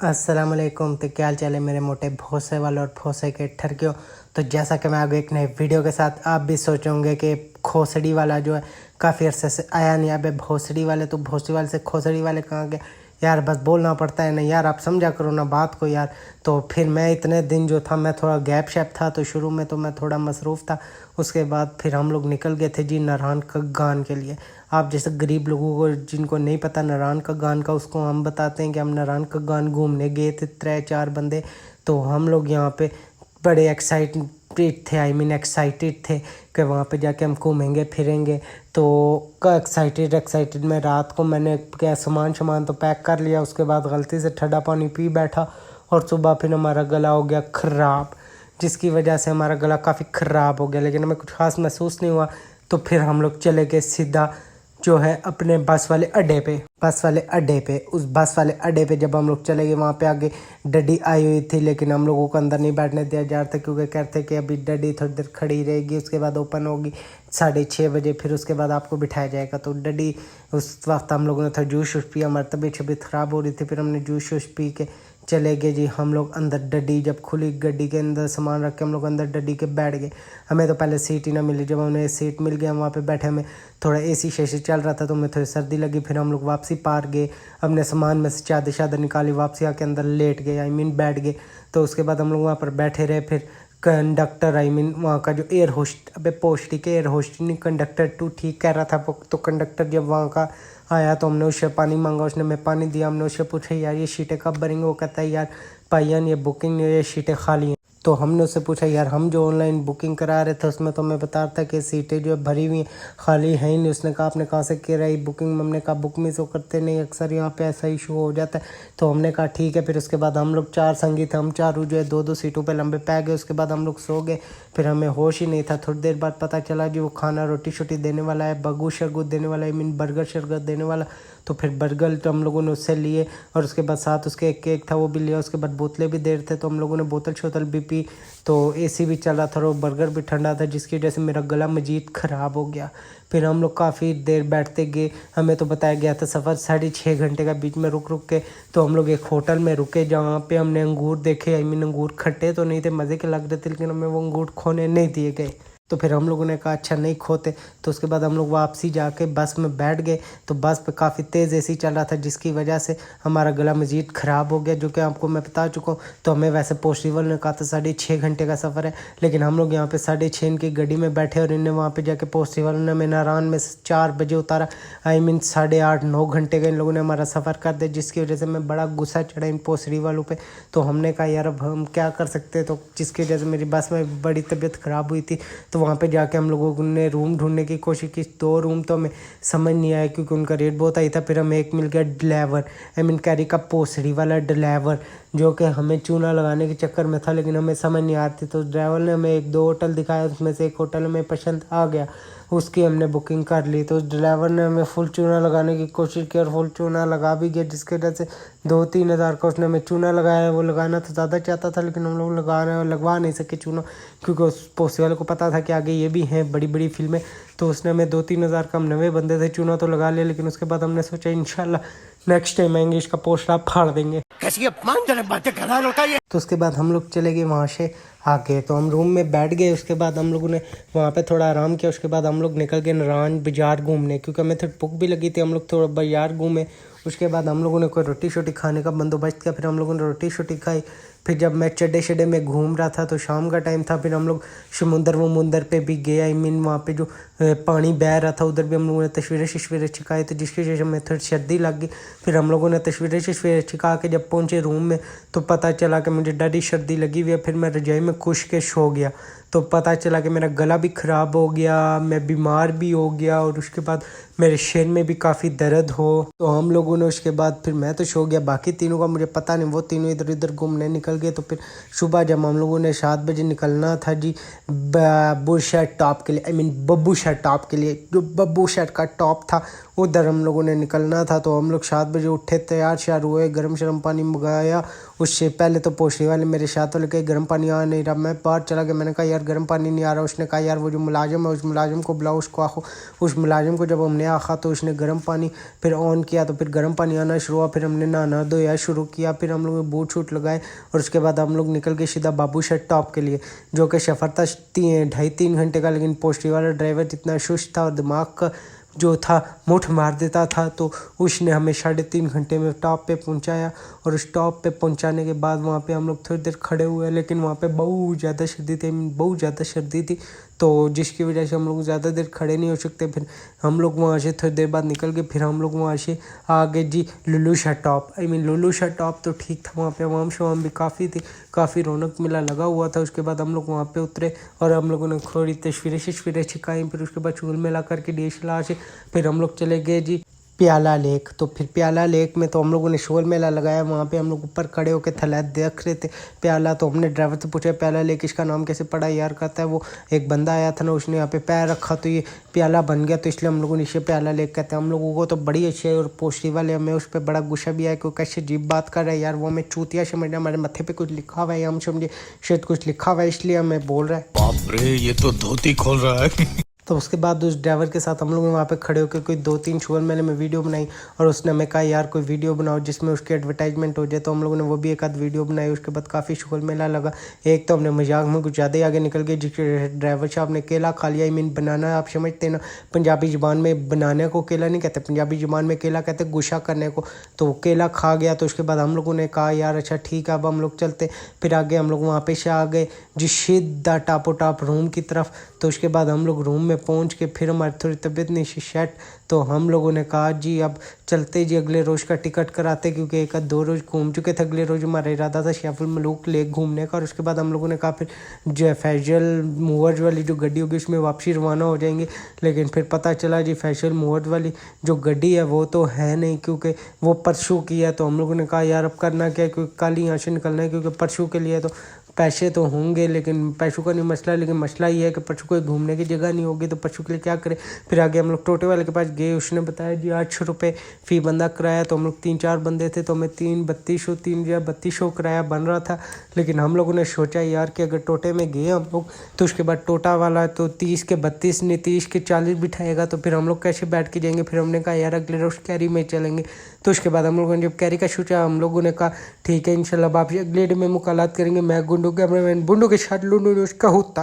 अस्सलामुअलैकुम। तो क्या हाल चाल है मेरे मोटे भोसे वाले और भोसे के ठरकियों। तो जैसा कि मैं आगे एक नए वीडियो के साथ आप भी सोचोगे कि खोसड़ी वाला जो है काफ़ी अरसे से आया नहीं। अब भोसड़ी वाले तो भोसड़ी वाले से खोसड़ी वाले कहाँ गए यार, बस बोलना पड़ता है ना यार, आप समझा करो ना बात को यार। तो फिर मैं इतने दिन जो था मैं थोड़ा गैप शैप था, तो शुरू में तो मैं थोड़ा मसरूफ़ था। उसके बाद फिर हम लोग निकल गए थे जी नारायण का गान के लिए। आप जैसे गरीब लोगों को जिनको नहीं पता नारायण का गान का, उसको हम बताते हैं कि हम नारायण का गान घूमने गए थे 3-4 बंदे। तो हम लोग यहाँ पे बड़े एक्साइटेड थे, एक्साइटेड थे कि वहाँ पे जाके हम घूमेंगे फिरेंगे। तो एक्साइटेड में रात को मैंने क्या सामान तो पैक कर लिया। उसके बाद गलती से ठंडा पानी पी बैठा और सुबह फिर हमारा गला हो गया ख़राब, जिसकी वजह से हमारा गला काफ़ी ख़राब हो गया, लेकिन हमें कुछ खास महसूस नहीं हुआ। तो फिर हम लोग चले गए सीधा जो है अपने बस वाले अड्डे पे। उस बस वाले अड्डे पे जब हम लोग चले गए, वहाँ पे आगे डडी आई हुई थी, लेकिन हम लोगों को अंदर नहीं बैठने दिया जा रहा था क्योंकि कहते हैं कि अभी डडी थोड़ी देर खड़ी रहेगी, उसके बाद ओपन होगी 6:30 बजे, फिर उसके बाद आपको बिठाया जाएगा। तो डडी उस वक्त हम लोगों ने था जूस पिया, हमारी तबीयत ख़राब हो रही थी, फिर हमने जूस पी के चले गए जी हम लोग अंदर। डडी जब खुली, गड्डी के अंदर सामान रख के हम लोग अंदर डडी के बैठ गए। हमें तो पहले सीट ही ना मिली, जब हमें सीट मिल गया वहाँ पे बैठे, हमें थोड़ा एसी शेसी चल रहा था तो हमें थोड़ी सर्दी लगी। फिर हम लोग वापसी पार गए, अपने सामान में से चादर शादर निकाली, वापसी आके अंदर लेट गए, बैठ गए। तो उसके बाद हम लोग वहाँ पर बैठे रहे। फिर कंडक्टर वहाँ का जो एयर होस्ट, पोस्टिक एयर होस्ट नहीं कंडक्टर, टू ठीक कह रहा था। तो कंडक्टर जब वहाँ का आया तो हमने उससे पानी मांगा, उसने हमें पानी दिया। हमने उससे पूछा यार ये सीटें कब भरेंगे, वो कहता है यार भाईयान ये बुकिंग नहीं है, ये सीटें खाली हैं। तो हमने उससे पूछा यार हम जो ऑनलाइन बुकिंग करा रहे थे उसमें तो हमें बता रहा था कि सीटें जो है भरी हुई हैं, खाली है ही नहीं। उसने कहा आपने कहाँ से करा है बुकिंग? हमने कहा बुक में तो करते नहीं, अक्सर यहाँ पे ऐसा इशू हो जाता है। तो हमने कहा ठीक है। फिर उसके बाद हम लोग 4 संगी थे, हम चारों जो है 2-2 सीटों पे लंबे पै गए। उसके बाद हम लोग सो गए। फिर हमें होश ही नहीं था। थोड़ी देर बाद पता चला जी वो खाना रोटी शोटी देने वाला है, बगू शरगुत देने वाला है, बर्गर शरगत देने वाला। तो फिर बर्गर तो हम लोगों ने उससे लिए, और उसके बाद साथ उसके एक केक था वो भी लिया। उसके बाद बोतलें भी दे रहे थे तो हम लोगों ने बोतल शोतल भी पी। तो एसी भी चल रहा था और बर्गर भी ठंडा था, जिसकी वजह से मेरा गला मजीद ख़राब हो गया। फिर हम लोग काफ़ी देर बैठते गए। हमें तो बताया गया था सफ़र 6.5 घंटे का, बीच में रुक के। तो हम लोग एक होटल में रुके जहाँ पे हमने अंगूर देखे। अंगूर खट्टे तो नहीं थे, मज़े के लग रहे थे, लेकिन हमें वो अंगूर खोने नहीं दिए गए। तो फिर हम लोगों ने कहा अच्छा नहीं खोते। तो उसके बाद हम लोग वापसी जाके बस में बैठ गए। तो बस पे काफ़ी तेज़ एसी चल रहा था, जिसकी वजह से हमारा गला मज़ीद ख़राब हो गया, जो कि आपको मैं बता चुका हूँ। तो हमें वैसे पॉसिबल ने कहा था 6.5 घंटे का सफ़र है, लेकिन हम लोग यहाँ पे 6:30 की गाड़ी में बैठे और इन्हें वहाँ पे जाके पॉसिबल ने हमें नारायण में 4 बजे उतारा। 8.5-9 घंटे का इन लोगों ने हमारा सफ़र कर दिया, जिसकी वजह से मैं बड़ा गुस्सा चढ़ा इन पोसरी वालों पे। तो हमने कहा यार अब हम क्या कर सकते। तो जिसकी वजह से मेरी बस में बड़ी तबीयत ख़राब हुई थी। तो वहाँ पे जाके हम लोगों ने रूम ढूंढने की कोशिश की। 2 रूम तो हमें समझ नहीं आया क्योंकि उनका रेट बहुत आई था। फिर हमें एक मिल गया ड्राइवर, कैरी का पोसड़ी वाला ड्राइवर, जो कि हमें चूना लगाने के चक्कर में था, लेकिन हमें समझ नहीं आती। तो ड्राइवर ने हमें 1-2 होटल दिखाया, उसमें से एक होटल हमें पसंद आ गया, उसकी हमने बुकिंग कर ली। तो उस ड्राइवर ने हमें फुल चूना लगाने की कोशिश की और फुल चूना लगा भी गया, जिसकी वजह से 2-3 हज़ार का उसने हमें चूना लगाया। वो लगाना तो ज़्यादा चाहता था, लेकिन हम लोग लगवा नहीं सके चूना, क्योंकि उस पोसे वाले को पता था कि आगे ये भी हैं बड़ी बड़ी फिल्में। तो उसने हमें 2-3 हज़ार का, हम नवे बंदे थे, चूना तो लगा लिया। लेकिन उसके बाद हमने सोचा इंशाल्लाह नेक्स्ट टाइम आएंगे इसका पोस्टर फाड़ देंगे। कैसी अपमानजनक बातें कर रहा होता है। तो उसके बाद हम लोग चले गए वहाँ से आके, तो हम रूम में बैठ गए। उसके बाद हम लोगों ने वहाँ पे थोड़ा आराम किया। उसके बाद हम लोग निकल गए नारायण बाज़ार घूमने, क्योंकि हमें थोड़ी भूख भी लगी थी। हम लोग थोड़ा बाज़ार घूमे। उसके बाद हम लोगों ने कोई रोटी शोटी खाने का बंदोबस्त किया। फिर हम लोगों ने रोटी शोटी खाई। फिर जब मैं चड्डे में घूम रहा था तो शाम का टाइम था। फिर हम लोग समुंदर पे भी गए। वहाँ पे जो पानी बह रहा था उधर भी हम लोगों ने तस्वीरें छिकाई, तो जिसकी वजह से हमें थोड़ी सर्दी लग गई। फिर हम लोगों ने तस्वीरें छिका के जब पहुँचे रूम में तो पता चला कि मुझे डरी सर्दी लगी हुई है। फिर मैं रजाई में खुश हो गया। तो पता चला कि मेरा गला भी ख़राब हो गया, मैं बीमार भी हो गया, और उसके बाद मेरे शरीर में भी काफ़ी दर्द हो। तो हम लोगों ने उसके बाद फिर मैं तो सो गया, बाकी तीनों का मुझे पता नहीं, वो तीनों इधर उधर घूमने निकल निकल गए। तो फिर सुबह जब हम लोगों ने 7 बजे निकलना था जी बब्बू शर्ट टॉप के लिए, I mean Babbu shirt top के लिए, जो बब्बू शर्ट का टॉप था उधर हम लोगों ने निकलना था। तो हम लोग 7 बजे उठे, तैयार श्यार हुए, गर्म शर्म पानी मंगाया। उससे पहले तो पोस्टी वाले मेरे साथ वाले के गर्म पानी आ नहीं रहा, मैं बाहर चला गया, मैंने कहा यार गर्म पानी नहीं आ रहा। उसने कहा यार वो जो मुलाजिम है उस मुलाजिम को बुलाओ, उसको आखो। उस मुलाजिम को जब हमने आखा तो उसने गर्म पानी फिर ऑन किया, तो फिर गर्म पानी आना शुरू हुआ। फिर हमने नहाना धोया शुरू किया, फिर हम लोग बूट शूट लगाए और उसके बाद हम लोग निकल गए सीधा बाबू शर्ट टॉप के लिए, जो कि सफ़र था 2.5-3 घंटे का। लेकिन पोस्टी वाला ड्राइवर जितना सुस्त था और दिमाग का जो था मुठ मार देता था, तो उसने हमें 3.5 घंटे में टॉप पे पहुंचाया। और उस टॉप पे पहुंचाने के बाद वहाँ पे हम लोग थोड़ी देर खड़े हुए, लेकिन वहाँ पे बहुत ज़्यादा सर्दी थी, बहुत ज़्यादा सर्दी थी, तो जिसकी वजह से हम लोग ज़्यादा देर खड़े नहीं हो सकते। फिर हम लोग वहाँ से थोड़ी देर बाद निकल गए। फिर हम लोग वहाँ से आ गए जी लुलू शाह टॉप, आई मीन लुलू शाह टॉप तो ठीक था, वहाँ पे आवाम शवाम भी काफ़ी थी, काफ़ी रौनक मेला लगा हुआ था। उसके बाद हम लोग वहाँ पे उतरे और हम लोगों ने थोड़ी तस्वीरें छिकाई। फिर उसके बाद चूल मेला करके DSLR से फिर हम लोग चले गए जी प्याला लेक। तो फिर प्याला लेक में तो हम लोगों ने शोर मेला लगाया, वहाँ पे हम लोग ऊपर खड़े होकर थला देख रहे थे प्याला। तो हमने ड्राइवर से पूछा प्याला लेक इसका नाम कैसे पड़ा यार, कहता है वो एक बंदा आया था ना, उसने यहाँ पे पैर रखा तो ये प्याला बन गया, तो इसलिए हम लोगों ने इसे प्याला लेक कहते हैं। हम लोगों को तो बड़ी अच्छी है, और पोस्टी वाले हमें उस पर बड़ा गुस्सा भी आया कि कैसे अजीब बात कर रहा है यार, वो हमें चूतिया समझना, हमारे मत्थे पे कुछ लिखा हुआ है, हम समझे शायद कुछ लिखा हुआ है इसलिए हमें बोल रहा है। बाप रे, ये तो धोती खोल रहा है। तो उसके बाद उस ड्राइवर के साथ हम लोग वहाँ पे खड़े होकर कोई 2-3 शोर मेले में वीडियो बनाई, और उसने हमें कहा यार कोई वीडियो बनाओ जिसमें उसकी एडवर्टाइजमेंट हो जाए। तो हम लोगों ने वो भी एक आध वीडियो बनाई। उसके बाद काफ़ी शोर मेला लगा। एक तो हमने मजाक में कुछ ज़्यादा ही आगे निकल गए, जिसके ड्राइवर साहब ने केला खा लिया, आई मीन बनाना, आप समझते ना, पंजाबी ज़ुबान में बनाने को केला नहीं कहते, पंजाबी ज़ुबान में केला कहते गुस्सा करने को। तो केला खा गया। तो उसके बाद हम लोगों ने कहा यार अच्छा ठीक है अब हम लोग चलते। फिर आगे हम लोग वहाँ पे से आ गए जी सीधा टापो टाप रूम की तरफ। तो उसके बाद हम लोग रूम में पहुँच के फिर हमारी थोड़ी तबीयत नहीं सी सेट, तो हम लोगों ने कहा जी अब चलते जी अगले रोज़ का टिकट कराते, क्योंकि 1-2 रोज़ घूम चुके थे। अगले रोज़ हमारा इरादा था शेफुल मलूक लेक घूमने का। और उसके बाद हम लोगों ने कहा फिर जो फैसल मूवर्स वाली जो गाड़ी होगी उसमें वापसी रवाना हो जाएंगे। लेकिन फिर पता चला जी फैसल मूवर्स वाली जो गाड़ी है वो तो है नहीं, क्योंकि वो परसों की है। तो हम लोगों ने कहा यार अब करना क्या है, क्योंकि कल ही यहाँ से निकलना है, क्योंकि परसों के लिए तो पैसे तो होंगे, लेकिन पैसों का नहीं मसला, लेकिन मसला ये है कि परसों कोई घूमने की जगह नहीं होगी, तो परसों के लिए क्या करें। फिर आगे हम लोग टोटे वाले के पास गए, उसने बताया जी 800 रुपये फ़ी बंदा किराया। तो हम लोग 3-4 बंदे थे, तो हमें 3,3200 किराया बन रहा था। लेकिन हम लोगों ने सोचा यार कि अगर टोटे में गए हम लोग, तो उसके बाद टोटा वाला तो 30 के 32 नहीं 30 के 40 बिठाएगा, तो फिर हम लोग कैसे बैठ के जाएंगे। फिर हमने कहा यार अगले रोज़ कैरी में चलेंगे। तो उसके बाद हम लोगों ने जब कैरी का सोचा, हम लोगों ने कहा ठीक है इंशाल्लाह आप अगले डे में मुलाकात करेंगे। मैं गुंडू के साथ लूंडू उसका होता।